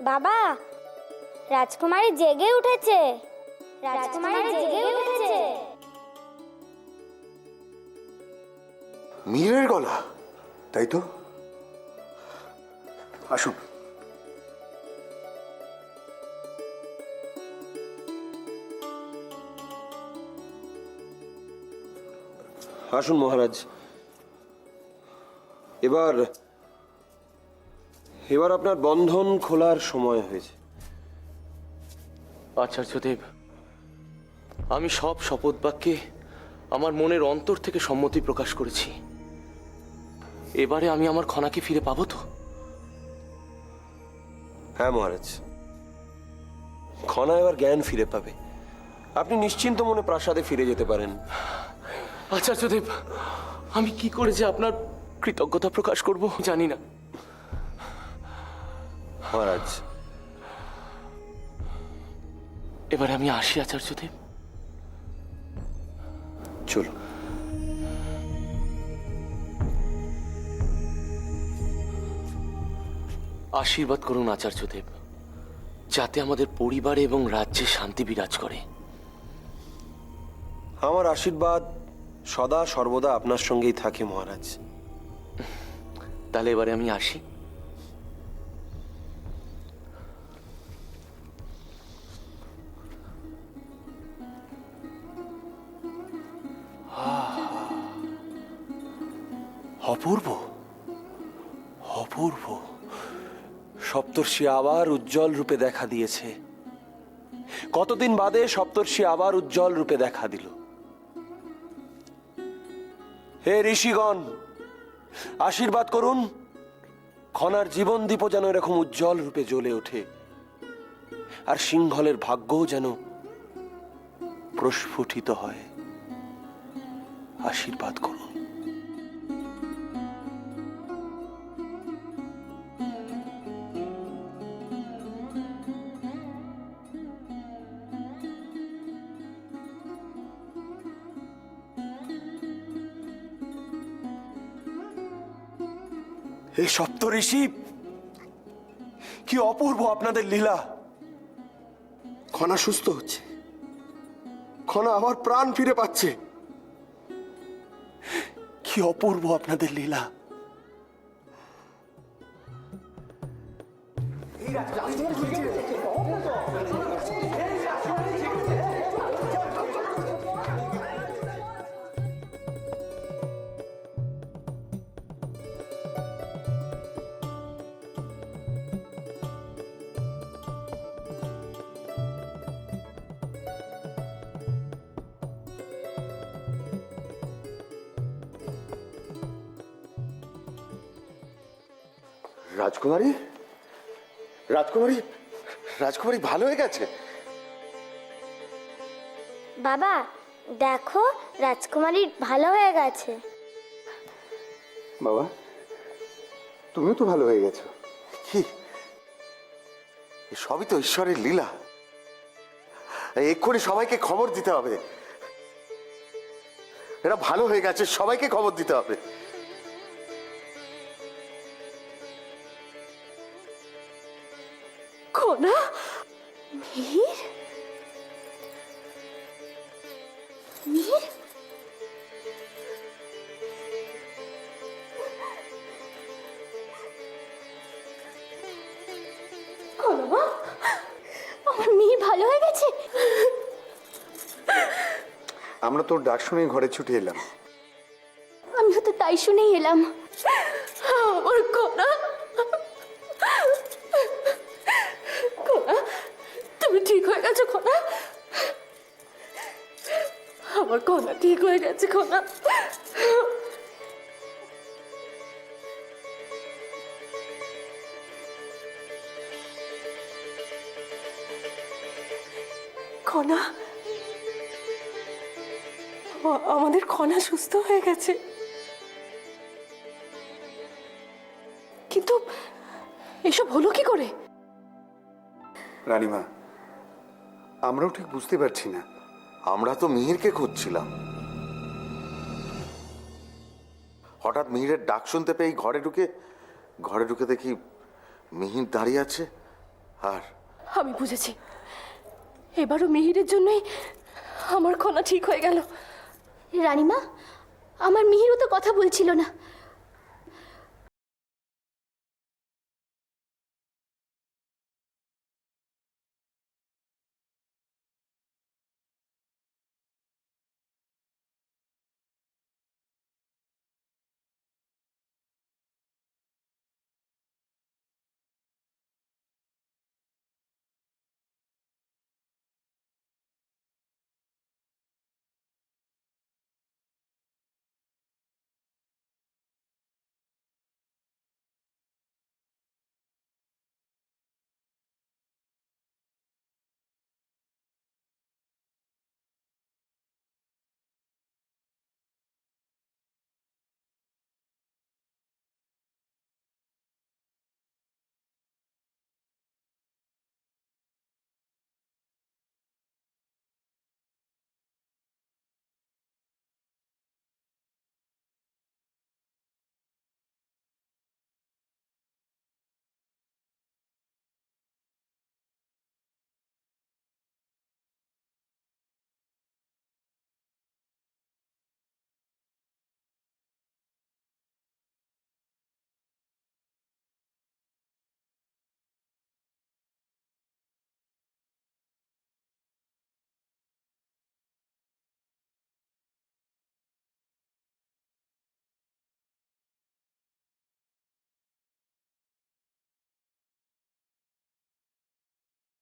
বাবা, রাজকুমারী জেগে উঠেছে। রাজকুমারী জেগে উঠেছে। মিহিরের গলা, তাই তো? আসুন। আসুন মহারাজ। এবার আপনার বন্ধন খোলার সময় হয়েছে। আচার্যদেব, আমি সব শপথ বাক্যে আমার মনের অন্তর থেকে সম্মতি প্রকাশ করেছি। এবারে আমি আমার খনাকে ফিরে পাবো তো? হ্যাঁ মহারাজ, খনা এবার জ্ঞান ফিরে পাবে। আপনি নিশ্চিন্ত মনে প্রাসাদে ফিরে যেতে পারেন। আচার্যদেব, আমি কি করে যে আপনার কৃতজ্ঞতা প্রকাশ করব জানি না। মহারাজ, এবারে আমি আসি আচার্যদেব। চলুন। আশীর্বাদ করুন আচার্যদেব, যাতে আমাদের পরিবারে এবং রাজ্যে শান্তি বিরাজ করে। আমার আশীর্বাদ সদা সর্বদা আপনার সঙ্গেই থাকে মহারাজ। তাহলে এবারে আমি আসি। অপূর্ব, অপূর্ব। সপ্তর্ষি আবার উজ্জ্বল রূপে দেখা দিয়েছে। কতদিন বাদে সপ্তর্ষি আবার উজ্জ্বল রূপে দেখা দিল। হে ঋষিগণ, আশীর্বাদ করুন খনার জীবন দীপ যেন এরকম উজ্জ্বল রূপে জ্বলে ওঠে, আর সিংহলের ভাগ্যও যেন প্রস্ফুটিত হয়। আশীর্বাদ করুন। হে সপ্তঋষি, কি অপূর্ব আপনাদের লীলা। খনা সুস্থ হচ্ছে, খনা আবার প্রাণ ফিরে পাচ্ছে। কি অপূর্ব আপনাদের লীলা। রাজকুমারী, রাজকুমারী, রাজকুমারী ভালো হয়ে গেছে। বাবা, দেখো রাজকুমারী ভালো হয়ে গেছে। বাবা, তুমিও তো ভালো হয়ে গেছো। কি, সবই তো ঈশ্বরের লীলা। এক্ষুনি সবাইকে খবর দিতে হবে। এরা ভালো হয়ে গেছে, সবাইকে খবর দিতে হবে। খনা, মিহির, মিহির, খনা, আমার মেয়ে ভালো হয়ে গেছে। আমরা তোর ডাক শুনে ঘরে ছুটে এলাম। আমিও তো তাই শুনেই এলাম। আমার খনা, খনা, তুমি ঠিক হয়ে গেছো খনা। আমার খনা ঠিক হয়ে গেছে খনা। খনা, আমাদের খনা সুস্থ হয়ে গেছে, কিন্তু এসব হলো কি করে? রানীমা, আমরাও ঠিক বুঝতে পারছি না। আমরা তো মিহিরকে খুঁজছিলাম, হঠাৎ মিহিরের ডাক শুনতে পেয়ে ঘরে ঢুকে দেখি মিহির দাঁড়িয়ে আছে আর আমি বুঝেছি, এবারও মিহিরের জন্যই আমার খনা ঠিক হয়ে গেল। রানীমা, আমার মিহিরও তো কথা বলছিল না।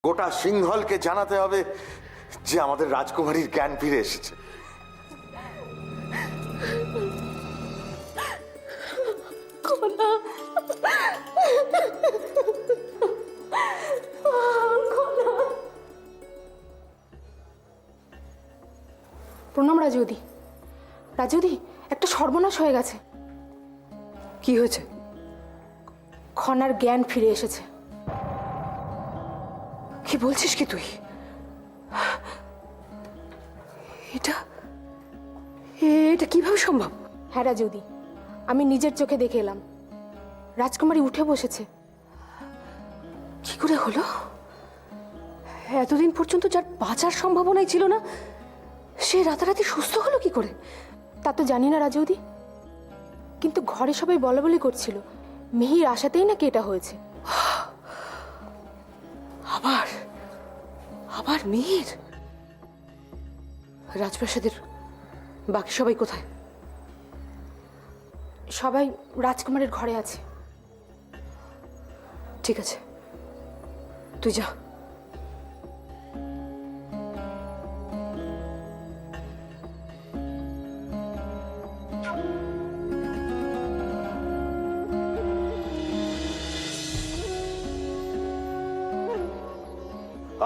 গোটা সিংহলকে জানাতে হবে যে আমাদের রাজকুমারীর জ্ঞান ফিরে এসেছে। খনা, প্রণাম রাজুদি। রাজুদি, একটা সর্বনাশ হয়ে গেছে। কি হয়েছে? খনার জ্ঞান ফিরে এসেছে। কি বলছিস কি তুই? এটা এটা কিভাবে সম্ভব? হ্যাঁ রাজুদি, আমি নিজের চোখে দেখে এলাম। রাজকুমারী উঠে বসেছে। কি করে হলো? এতদিন পর্যন্ত যার বাঁচার সম্ভাবনাই ছিল না, সে রাতারাতি সুস্থ হলো কি করে? তা তো জানি না রাজুদি, কিন্তু ঘরে সবাই বলাবলি করছিল মিহির আশাতেই নাকি এটা হয়েছে। আবার আবার মিহির? রাজপ্রাসাদের বাকি সবাই কোথায়? সবাই রাজকুমারের ঘরে আছে। ঠিক আছে, তুই যা।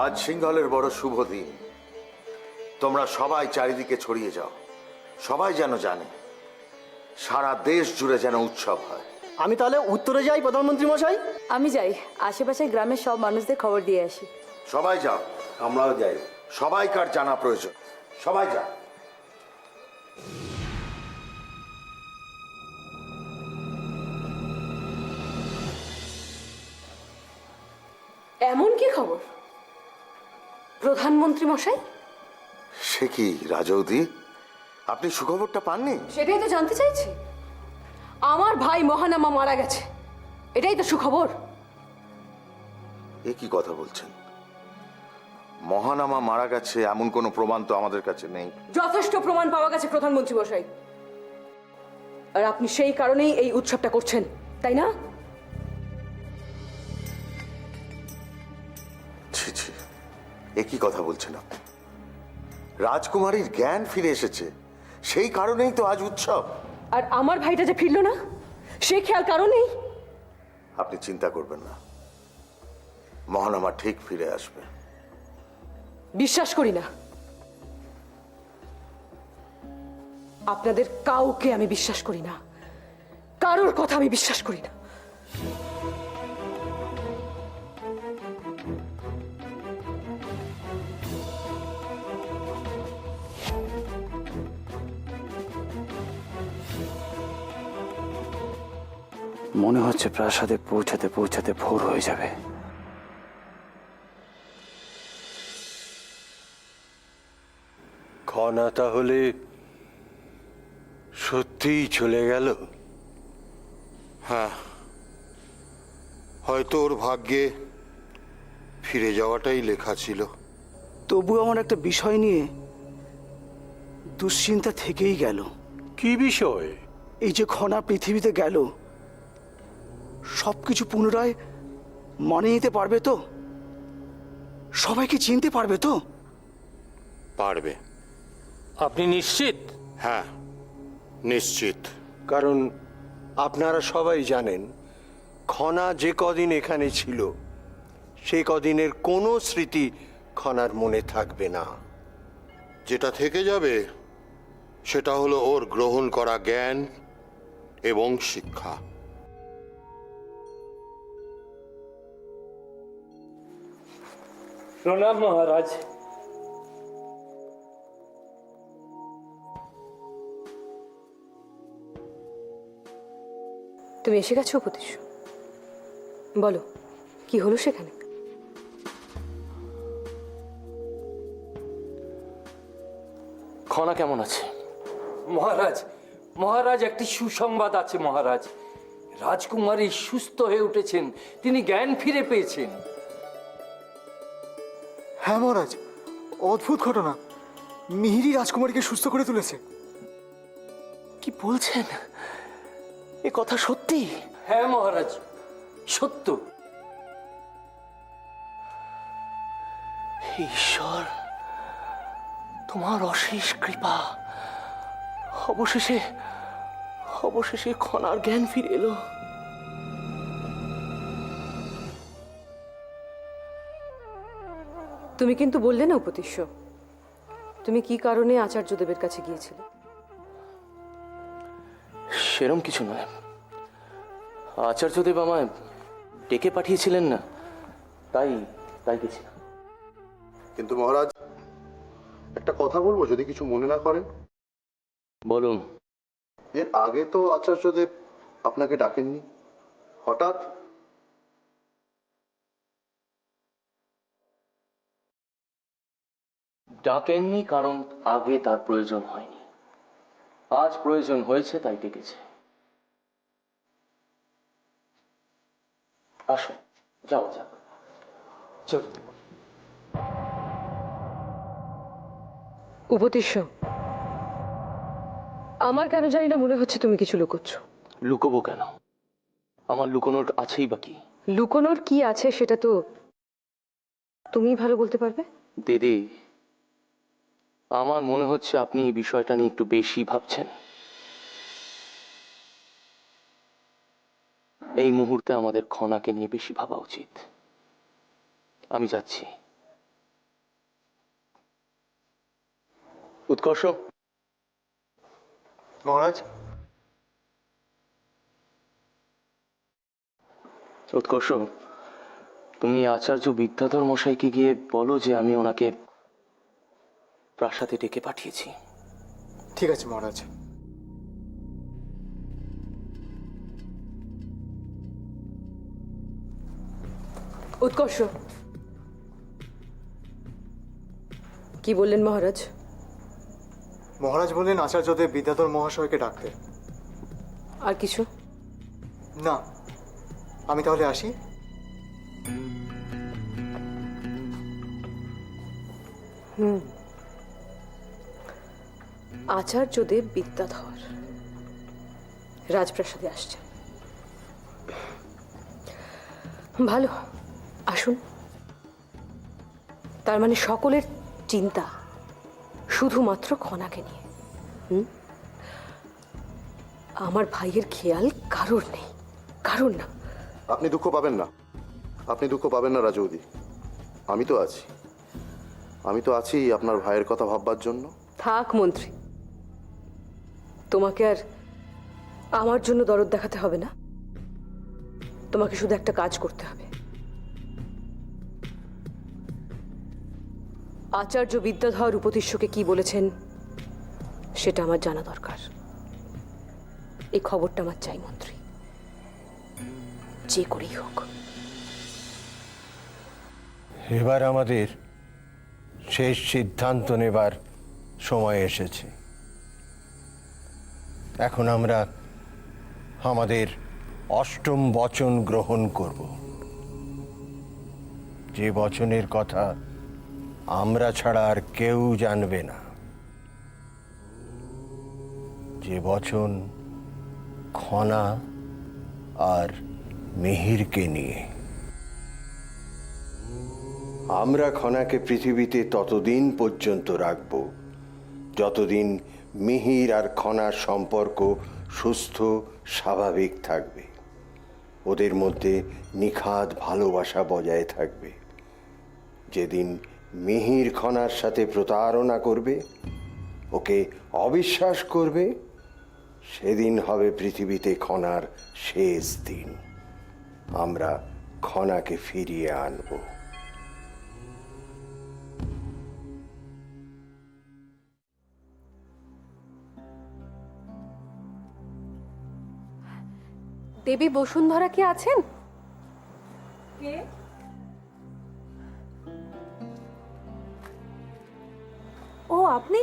আজ সিংহলের বড় শুভ দিন। তোমরা সবাই চারিদিকে ছড়িয়ে যাও, সবাই যেন জানে, সারা দেশ জুড়ে যেন উৎসব হয়। আমি তাহলে উত্তরে যাই প্রধানমন্ত্রী মশাই। আমি যাই, আশেপাশের গ্রামের সব মানুষদের খবর দিয়ে আসি। সবাই যাও। আমরাও যাই। সবাইকার জানা প্রয়োজন। সবাই যাও। এমন কি খবর প্রধানমন্ত্রী মশাই? সে কি রাজৌদি, আপনি সুখবরটা পাননি? সেটাই তো জানতে চাইছি। আমার ভাই মহানামা মারা গেছে, এটাই তো সুখবর। এ কি কথা বলছেন? মহানামা মারা গেছে এমন কোনো প্রমাণ তো আমাদের কাছে নেই। যথেষ্ট প্রমাণ পাওয়া গেছে প্রধানমন্ত্রী মশাই, আর আপনি সেই কারণেই এই উৎসবটা করছেন, তাই না? ছি ছি, এ কি কথা বলছেন আপনি? রাজকুমারীর জ্ঞান ফিরে এসেছে, সেই কারণেই তো আজ উৎসব। আর আমার ভাইটা যে ফিরল না, সে খেয়াল কারণেই। আপনি চিন্তা করবেন না, মহানামা ঠিক ফিরে আসবে। বিশ্বাস করি না, আপনাদের কাউকে আমি বিশ্বাস করি না, কারোর কথা আমি বিশ্বাস করি না। মনে হচ্ছে প্রাসাদে পৌঁছাতে পৌঁছাতে ভোর হয়ে যাবে। খনা তাহলে সত্যিই চলে গেল? হ্যাঁ, হয়তো ওর ভাগ্যে ফিরে যাওয়াটাই লেখা ছিল। তবু আমার একটা বিষয় নিয়ে দুশ্চিন্তা থেকেই গেল। কি বিষয়? এই যে খনা পৃথিবীতে গেল, সবকিছু পুনরায় মানিয়ে নিতে পারবে তো? সবাইকে চিনতে পারবে তো? পারবে। আপনি নিশ্চিত? হ্যাঁ, নিশ্চিত। কারণ আপনারা সবাই জানেন, খনা যে কদিন এখানে ছিল সেই কদিনের কোনো স্মৃতি খনার মনে থাকবে না। যেটা থেকে যাবে সেটা হলো ওর গ্রহণ করা জ্ঞান এবং শিক্ষা। প্রণাম মহারাজ। তুমি এসে গেছো উপদেশ? বলো, কি হলো সেখানে? খনা কেমন আছে? মহারাজ, মহারাজ, একটি সুসংবাদ আছে মহারাজ। রাজকুমারী সুস্থ হয়ে উঠেছেন, তিনি জ্ঞান ফিরে পেয়েছেন। হ্যাঁ মহারাজ, অদ্ভুত ঘটনা। মিহিরি রাজকুমারীকে সুস্থ করে তুলেছে। কি বলছেন? এ কথা সত্যি? হ্যাঁ মহারাজ, সত্য। ঈশ্বর, তোমার অশেষ কৃপা। অবশেষে অবশেষে খনার জ্ঞান ফিরে এলো। তুমি কিন্তু বললে না উপদেশ, তুমি কি কারণে আচার্যদেবের কাছে গিয়েছিলে? সেরম কিছু নয়। আচার্যদেব আমায় ডেকে পাঠিয়েছিলেন না, তাই তাই গেছিলাম। কিন্তু মহারাজ, একটা কথা বলবো যদি কিছু মনে না করেন। বলুন। এর আগে তো আচার্যদেব আপনাকে ডাকেননি, হঠাৎ? ডাকেননি কারণ আগে তার প্রয়োজন হয়নি। আজ প্রয়োজন হয়েছে তাই ডেকেছে। আসো, যাও যাক। চল। উপদেশ, আমার কেন জানি না মনে হচ্ছে তুমি কিছু লুকোচ্ছ। লুকোবো কেন? আমার লুকোনোর আছেই বা কি? লুকোনোর কি আছে সেটা তো তুমিই ভালো বলতে পারবে। দিদি, আমার মনে হচ্ছে আপনি এই বিষয়টা নিয়ে একটু বেশি ভাবছেন। এই মুহূর্তে আমাদের খনাকে নিয়ে বেশি ভাবা উচিত। আমি যাচ্ছি। উৎকর্ষ। মহারাজ, উৎকর্ষ, তুমি আচার্য বিদ্যাধর মশাইকে গিয়ে বলো যে আমি ওনাকে প্রাসাদে ডেকে পাঠিয়েছি। ঠিক আছে মহারাজ। উৎকর্ষ, কি বললেন মহারাজ? মহারাজ বললেন আচার্যদেব বিদ্যাধর মহাশয়কে ডাকতে। আর কিছু? না, আমি তাহলে আসি। আচার্যদেব বিদ্যাধর রাজপ্রাসাদে আসছেন। ভালো, আসুন। তার মানে সকলের চিন্তা শুধুমাত্র খনাকে নিয়ে। আমার ভাইয়ের খেয়াল কারোর নেই, কারোর না। আপনি দুঃখ পাবেন না, আপনি দুঃখ পাবেন না রাজৌদি। আমি তো আছি, আমি তো আছি আপনার ভাইয়ের কথা ভাববার জন্য। থাক মন্ত্রী, তোমাকে আর আমার জন্য দরদ দেখাতে হবে না। তোমাকে শুধু একটা কাজ করতে হবে। আচার্য বিদ্যাধর উপদেশ্যকে কি বলেছেন সেটা আমার জানা দরকার। এই খবরটা আমার চাই মন্ত্রী, যে করেই হোক। এবার আমাদের শেষ সিদ্ধান্ত নেবার সময় এসেছে। এখন আমরা আমাদের অষ্টম বচন গ্রহণ করব, যে বচনের কথা আমরা ছাড়া আর কেউ জানবে না, যে বচন খনা আর মিহিরকে নিয়ে। আমরা খনাকে পৃথিবীতে ততদিন পর্যন্ত রাখব যতদিন মিহির আর খনার সম্পর্ক সুস্থ স্বাভাবিক থাকবে, ওদের মধ্যে নিখাদ ভালোবাসা বজায় থাকবে। যেদিন মিহির খনার সাথে প্রতারণা করবে, ওকে অবিশ্বাস করবে, সেদিন হবে পৃথিবীতে খনার শেষ দিন। আমরা খনাকে ফিরিয়ে আনব। দেবী বসুন্ধরা কি আছেন? ও আপনি?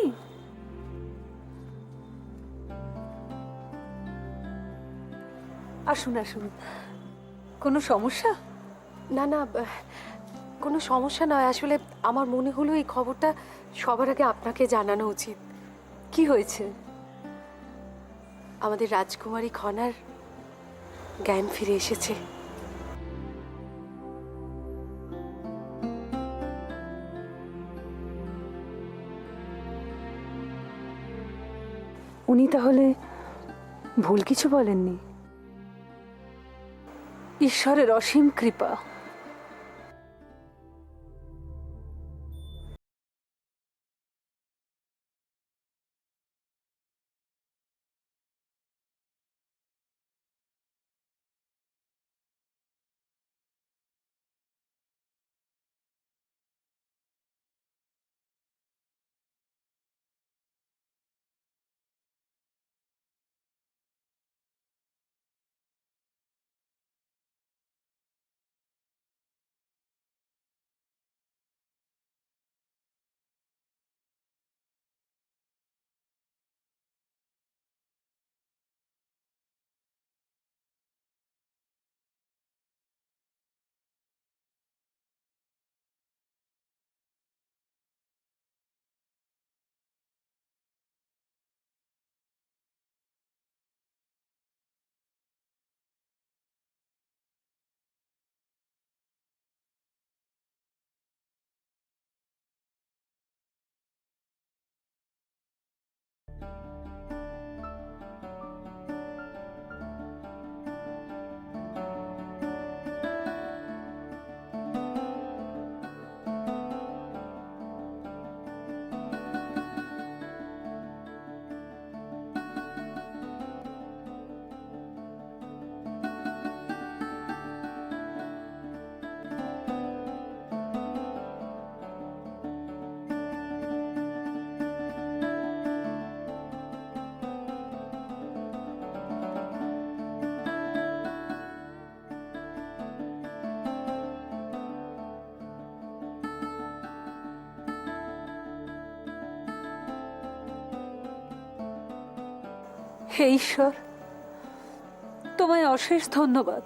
আসুন আসুন। কোনো সমস্যা? না না, কোনো সমস্যা নয়। আসলে আমার মনে হলো এই খবরটা সবার আগে আপনাকে জানানো উচিত। কি হয়েছে? আমাদের রাজকুমারী খনার জ্ঞান ফিরে এসেছে। উনি তাহলে ভুল কিছু বলেননি? ঈশ্বরের অসীম কৃপা। হে ঈশ্বর, তোমায় অশেষ ধন্যবাদ।